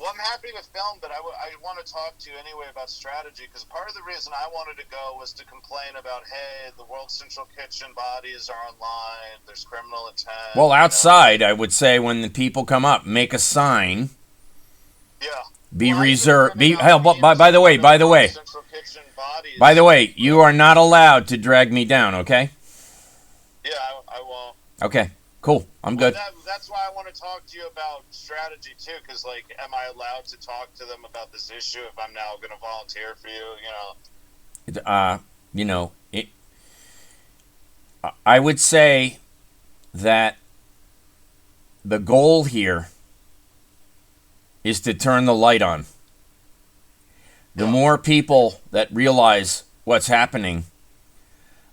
B: Well, I'm happy to film, but I want to talk to you anyway about strategy, because part of the reason I wanted to go was to complain about, hey, the World Central Kitchen bodies are online, there's criminal intent.
A: Well, outside, I would say when the people come up, make a sign.
B: Yeah.
A: Be reserved. By the way, you are not allowed to drag me down, okay?
B: Yeah, I won't.
A: Okay. Cool. I'm good.
B: That's why I want to talk to you about strategy too, because am I allowed to talk to them about this issue if I'm now going to volunteer for you?
A: I would say that the goal here is to turn the light on. The more people that realize what's happening,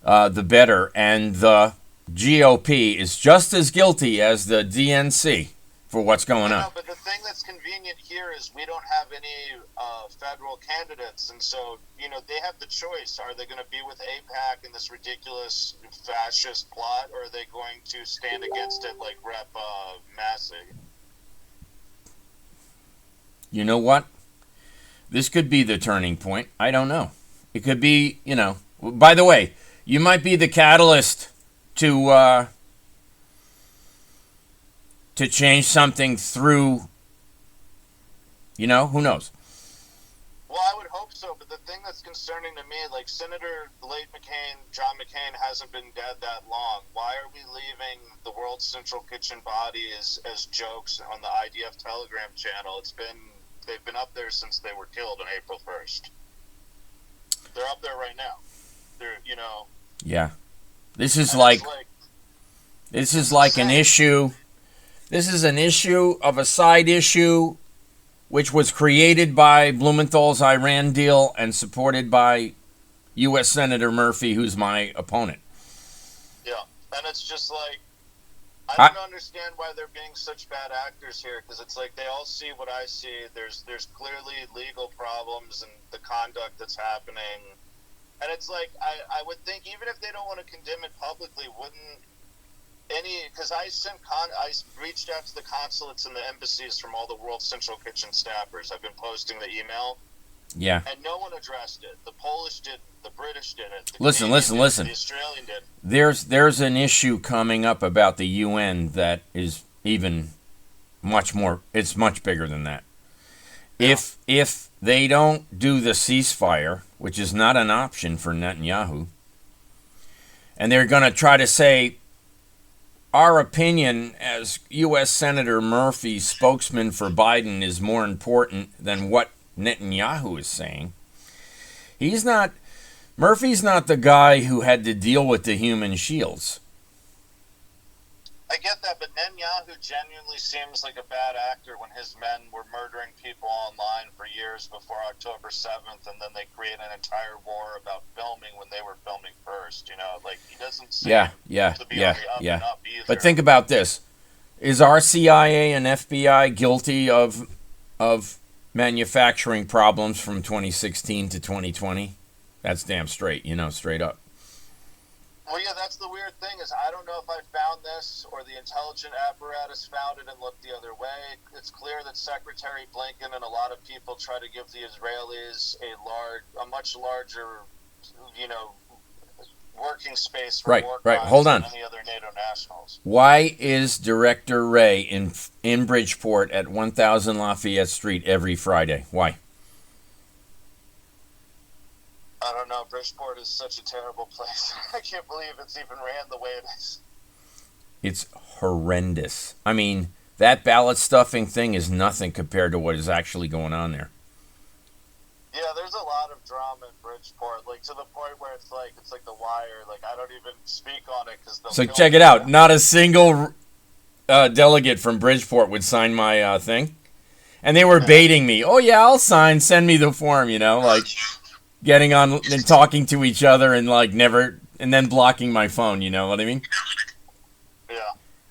A: the better, and the GOP is just as guilty as the DNC for what's going on.
B: But the thing that's convenient here is we don't have any federal candidates, and so they have the choice. Are they going to be with AIPAC in this ridiculous fascist plot, or are they going to stand against it like Rep. Massey?
A: You know what? This could be the turning point. I don't know. It could be, By the way, you might be the catalyst to change something through, who knows?
B: Well, I would hope so, but the thing that's concerning to me, Senator late John McCain hasn't been dead that long. Why are we leaving the World World Central Kitchen body as jokes on the IDF Telegram channel. They've been up there since they were killed on April 1st. They're up there right now. They're,
A: Yeah. This is like an issue. This is an issue of a side issue which was created by Blumenthal's Iran deal and supported by U.S. Senator Murphy, who's my opponent.
B: Yeah, and it's just like, I don't understand why they're being such bad actors here, because it's like they all see what I see. There's clearly legal problems and the conduct that's happening. And it's like, I would think, even if they don't want to condemn it publicly, wouldn't because I reached out to the consulates and the embassies from all the World Central Kitchen staffers. I've been posting the email.
A: Yeah.
B: And no one addressed it. The Polish didn't. The British didn't.
A: Listen.
B: The Australian didn't.
A: There's an issue coming up about the UN that is even much more. It's much bigger than that. Yeah. If they don't do the ceasefire, which is not an option for Netanyahu, and they're going to try to say, our opinion as U.S. Senator Murphy, spokesman for Biden, is more important than what Netanyahu is saying. Murphy's not the guy who had to deal with the human shields.
B: I get that, but Netanyahu genuinely seems like a bad actor when his men were murdering people online for years before October 7th, and then they create an entire war about filming when they were filming first. Like, he doesn't seem to be on the up and up either.
A: But think about this. Is our CIA and FBI guilty of manufacturing problems from 2016 to 2020? That's damn straight, straight up.
B: Well, yeah, that's the weird thing is I don't know if I found this or the intelligence apparatus found it and looked the other way. It's clear that Secretary Blinken and a lot of people try to give the Israelis a much larger, working space for war crimes
A: Hold on.
B: than any other NATO nationals.
A: Why is Director Ray in Bridgeport at 1000 Lafayette Street every Friday? Why?
B: I don't know. Bridgeport is such a terrible place. I can't believe it's even ran the way it is.
A: It's horrendous. I mean, that ballot stuffing thing is nothing compared to what is actually going on there.
B: Yeah, there's a lot of drama in Bridgeport, like to the point where it's like The Wire. Like, I don't even speak on it because
A: So check it out. Not a single delegate from Bridgeport would sign my thing, and they were baiting me. Oh yeah, I'll sign. Send me the form. Like. Getting on and talking to each other and and then blocking my phone, you know what I mean?
B: Yeah.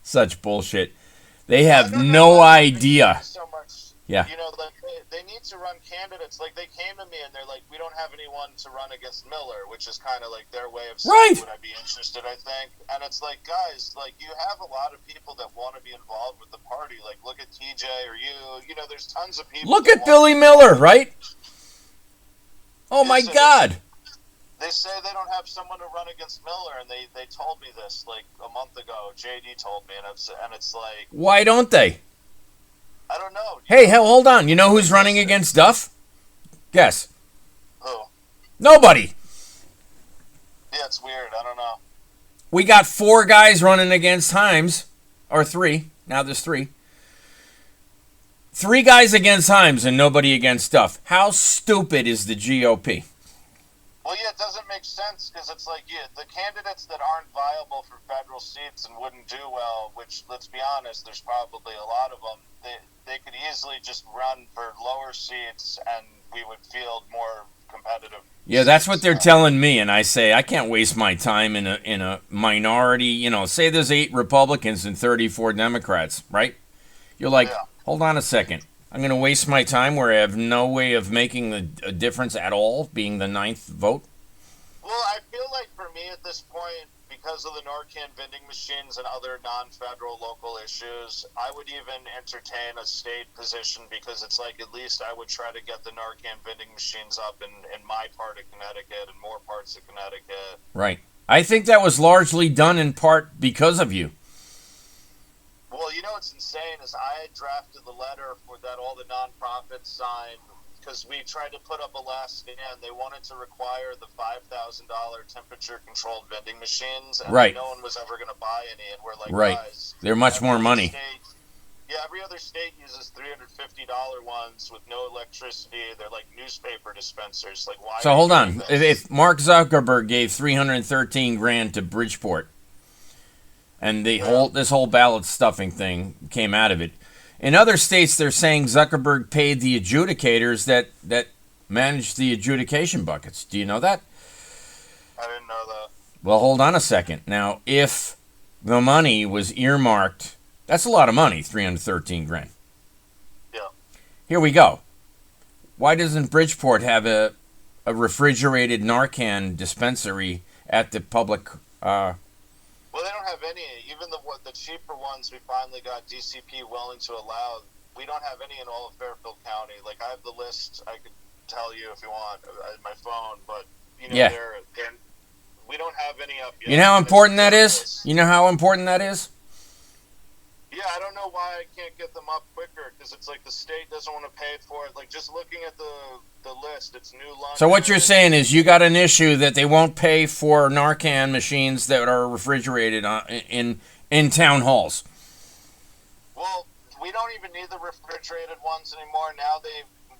A: Such bullshit. They have no idea.
B: So much,
A: yeah.
B: They need to run candidates. Like, they came to me and they're like, we don't have anyone to run against Miller, which is kind of like their way of saying, would I be interested, I think. And it's like, guys, like, you have a lot of people that want to be involved with the party. Like, look at TJ or you. There's tons of people.
A: Look at Billy Miller, right? Oh my God!
B: They say they don't have someone to run against Miller, and they told me this like a month ago. JD told me, and it's like,
A: why don't they?
B: I don't know.
A: Hey, hold on. You know who's running against Duff? Guess.
B: Who?
A: Nobody.
B: Yeah, it's weird. I don't know.
A: We got 4 guys running against Himes, or 3. Now there's 3. 3 guys against Himes and nobody against Duff. How stupid is the GOP?
B: Well, yeah, it doesn't make sense because it's like, the candidates that aren't viable for federal seats and wouldn't do well, which, let's be honest, there's probably a lot of them, they could easily just run for lower seats and we would field more competitive. Yeah,
A: that's what they're telling me, and I say I can't waste my time in a minority. Say there's 8 Republicans and 34 Democrats, right? You're like, hold on a second. I'm going to waste my time where I have no way of making a difference at all, being the 9th vote?
B: Well, I feel like for me at this point, because of the Narcan vending machines and other non-federal local issues, I would even entertain a state position because it's like at least I would try to get the Narcan vending machines up in my part of Connecticut and more parts of Connecticut.
A: Right. I think that was largely done in part because of you.
B: Well, what's insane is I had drafted the letter for that all the nonprofits signed because we tried to put up a last stand. They wanted to require the $5,000 temperature-controlled vending machines, and
A: Right.
B: no one was ever going to buy any. And we're like,
A: Right.
B: guys,
A: They're much more money.
B: Every other state uses $350 ones with no electricity. They're like newspaper dispensers. Like, why?
A: So hold on. If Mark Zuckerberg gave $313,000 to Bridgeport, and this whole ballot stuffing thing came out of it, in other states they're saying Zuckerberg paid the adjudicators that manage the adjudication buckets. Do you know that?
B: I didn't know that.
A: Well, hold on a second. Now, if the money was earmarked, that's a lot of money, $313,000.
B: Yeah.
A: Here we go. Why doesn't Bridgeport have a refrigerated Narcan dispensary at the public?
B: Well, they don't have any. Even the cheaper ones we finally got DCP willing to allow. We don't have any in all of Fairfield County. Like, I have the list. I could tell you if you want in my phone, but we don't have any up yet.
A: You know how important that is? You know how important that is?
B: Yeah, I don't know why I can't get them up quicker, because it's like the state doesn't want to pay for it. Like, just looking at the list, it's New London.
A: So what you're saying is you got an issue that they won't pay for Narcan machines that are refrigerated in town halls.
B: Well, we don't even need the refrigerated ones anymore. Now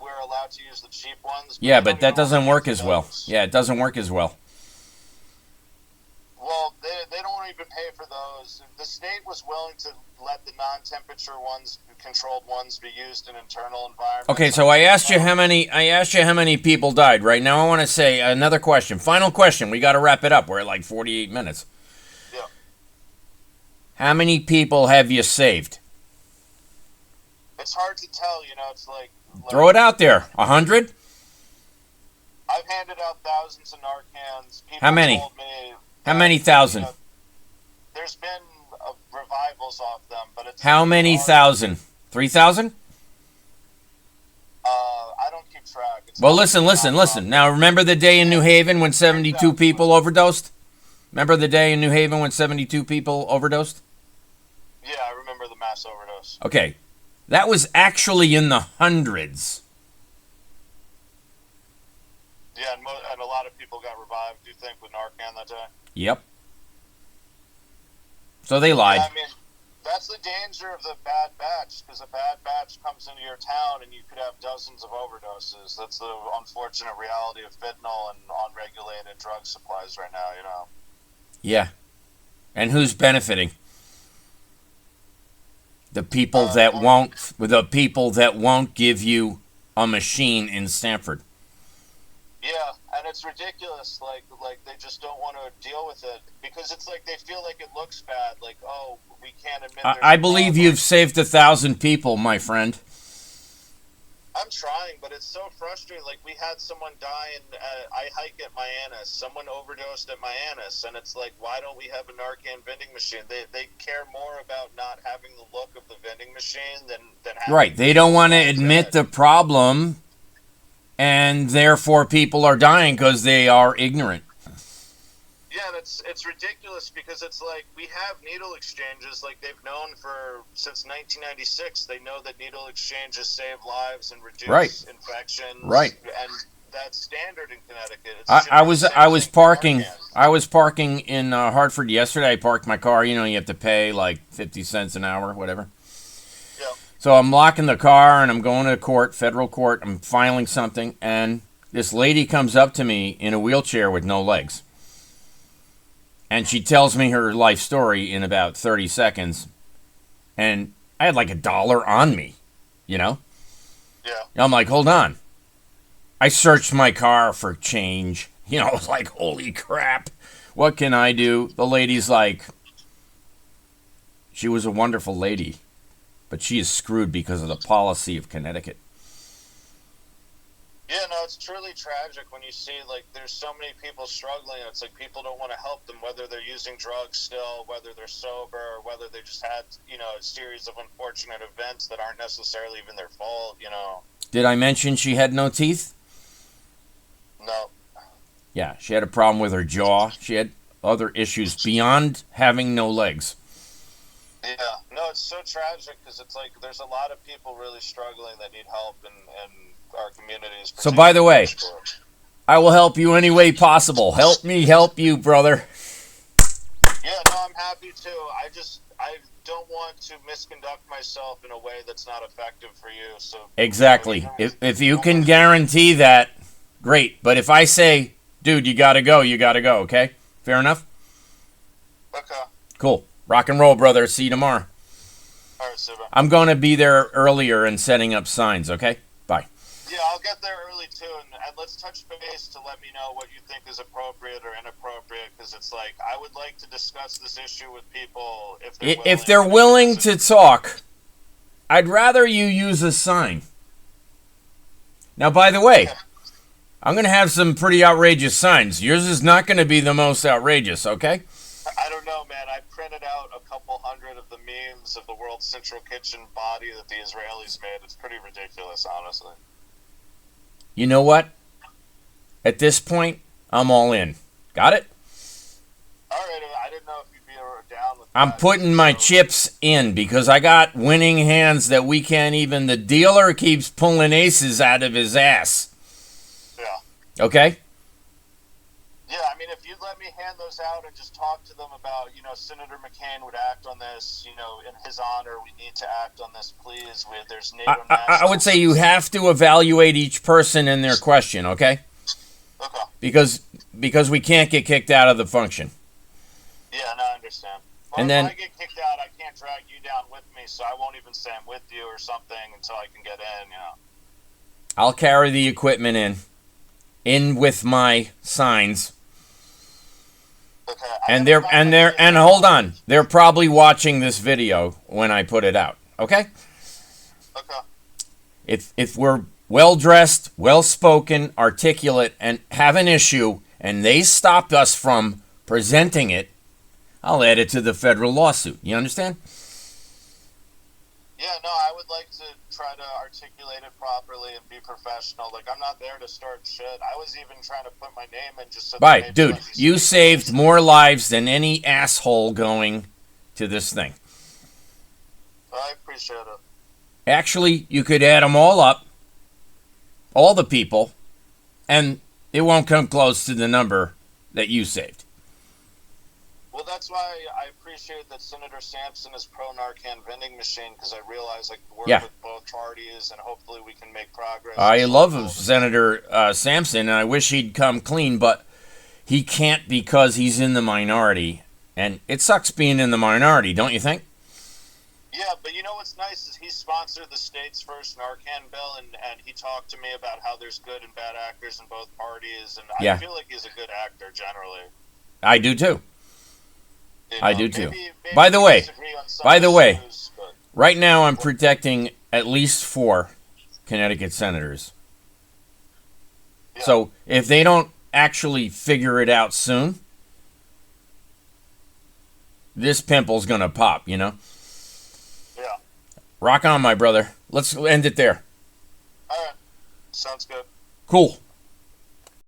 B: we're allowed to use the cheap ones.
A: Yeah, but that doesn't work as well. Yeah, it doesn't work as well.
B: Well, they don't even pay for those. The state was willing to let the non-temperature ones, controlled ones, be used in internal environments.
A: Okay, so I asked you how many people died. Right now, I want to say another question. Final question. We got to wrap it up. We're at like 48 minutes.
B: Yeah.
A: How many people have you saved?
B: It's hard to tell. It's like
A: throw it out there. 100?
B: I've handed out thousands of Narcans. People
A: How many?
B: Told me
A: how many thousand?
B: There's been revivals of them, but it's
A: how many thousand? 3,000?
B: I don't keep track.
A: Well, listen. Now, remember the day in New Haven when 72 people overdosed? Remember the day in New Haven when 72 people overdosed?
B: Yeah, I remember the mass overdose.
A: Okay, that was actually in the hundreds.
B: Yeah, and a lot of people got revived, do you think, with Narcan that day?
A: Yep. So they lied.
B: Yeah, I mean, that's the danger of the bad batch, because a bad batch comes into your town and you could have dozens of overdoses. That's the unfortunate reality of fentanyl and unregulated drug supplies right now,
A: Yeah. And who's benefiting? The people that won't give you a machine in Stanford.
B: Yeah, and it's ridiculous. Like they just don't want to deal with it because it's like they feel like it looks bad. Like, oh, we can't admit.
A: I believe you've saved 1,000 people, my friend.
B: I'm trying, but it's so frustrating. Like, we had someone die, and I hike at Mianus. Someone overdosed at Mianus, and it's like, why don't we have a Narcan vending machine? They care more about not having the look of the vending machine than having.
A: Right. They don't want to admit the problem, and therefore people are dying because they are ignorant.
B: Yeah, and it's ridiculous because it's like we have needle exchanges like they've known since 1996. They know that needle exchanges save lives and reduce infections.
A: Right.
B: And that's standard in Connecticut.
A: I was parking in Hartford yesterday. I parked my car. You have to pay like 50 cents an hour, whatever.
B: Yeah.
A: So I'm locking the car and I'm going to court, federal court. I'm filing something, and this lady comes up to me in a wheelchair with no legs. And she tells me her life story in about 30 seconds. And I had like $1 on me,
B: Yeah.
A: I'm like, hold on. I searched my car for change. I was like, holy crap. What can I do? The lady's like, she was a wonderful lady, but she is screwed because of the policy of Connecticut.
B: Yeah, no, it's truly tragic when you see, like, there's so many people struggling. It's like people don't want to help them, whether they're using drugs still, whether they're sober, or whether they just had, a series of unfortunate events that aren't necessarily even their fault,
A: Did I mention she had no teeth?
B: No.
A: Yeah, she had a problem with her jaw. She had other issues beyond having no legs.
B: Yeah, no, it's so tragic because it's like there's a lot of people really struggling that need help, and our communities.
A: So, by the way, I will help you any way possible. Help me help you, brother.
B: Yeah, no, I'm happy to. I don't want to misconduct myself in a way that's not effective for you. So
A: exactly. If you can guarantee that, great. But if I say, dude, you gotta go, okay? Fair enough?
B: Okay.
A: Cool. Rock and roll, brother. See you tomorrow.
B: All right, super.
A: I'm going to be there earlier and setting up signs, okay? Bye.
B: Yeah, I'll get there early too, and let's touch base to let me know what you think is appropriate or inappropriate, because it's like I would like to discuss this issue with people
A: if they're willing to talk. I'd rather you use a sign. Now, by the way, I'm going to have some pretty outrageous signs. Yours is not going to be the most outrageous, okay?
B: I don't know, man. I printed out a couple hundred of the memes of the World Central Kitchen body that the Israelis made. It's pretty ridiculous, honestly.
A: You know what? At this point, I'm all in. Got it?
B: All right. I didn't know if you'd be down with that.
A: I'm putting my chips in because I got winning hands that we can't even... The dealer keeps pulling aces out of his ass.
B: Yeah.
A: Okay?
B: Yeah, I mean, if you'd let me hand those out and just talk to them about, Senator McCain would act on this, in his honor, we need to act on this, please. There's NATO
A: I would say you have to evaluate each person in their question, okay?
B: Okay.
A: Because we can't get kicked out of the function.
B: Yeah, no, I understand. Well,
A: And then
B: if I get kicked out, I can't drag you down with me, so I won't even say I'm with you or something until I can get in,
A: I'll carry the equipment in with my signs.
B: Okay.
A: And hold on. They're probably watching this video when I put it out. Okay?
B: Okay.
A: If we're well dressed, well spoken, articulate, and have an issue, and they stopped us from presenting it, I'll add it to the federal lawsuit. You understand?
B: Yeah, no, I would like to try to articulate it properly and be professional. Like, I'm not there to start shit. I was even trying to put my name in just so...
A: Right, dude, you saved more lives than any asshole going to this thing.
B: I appreciate it.
A: Actually, you could add them all up, all the people, and it won't come close to the number that you saved.
B: Well, that's why I appreciate that Senator Sampson is pro-Narcan vending machine, because I realize I can work with both parties, and hopefully we can make progress.
A: I love Senator Sampson, and I wish he'd come clean, but he can't because he's in the minority. And it sucks being in the minority, don't you think?
B: Yeah, but you know what's nice is he sponsored the state's first Narcan bill, and he talked to me about how there's good and bad actors in both parties, and I feel like he's a good actor generally.
A: I do too. I do too.
B: Maybe
A: By the way,
B: issues,
A: right now I'm protecting at least 4 Connecticut senators.
B: Yeah.
A: So if they don't actually figure it out soon, this pimple's gonna pop,
B: Yeah.
A: Rock on, my brother. Let's end it there.
B: All right. Sounds good.
A: Cool.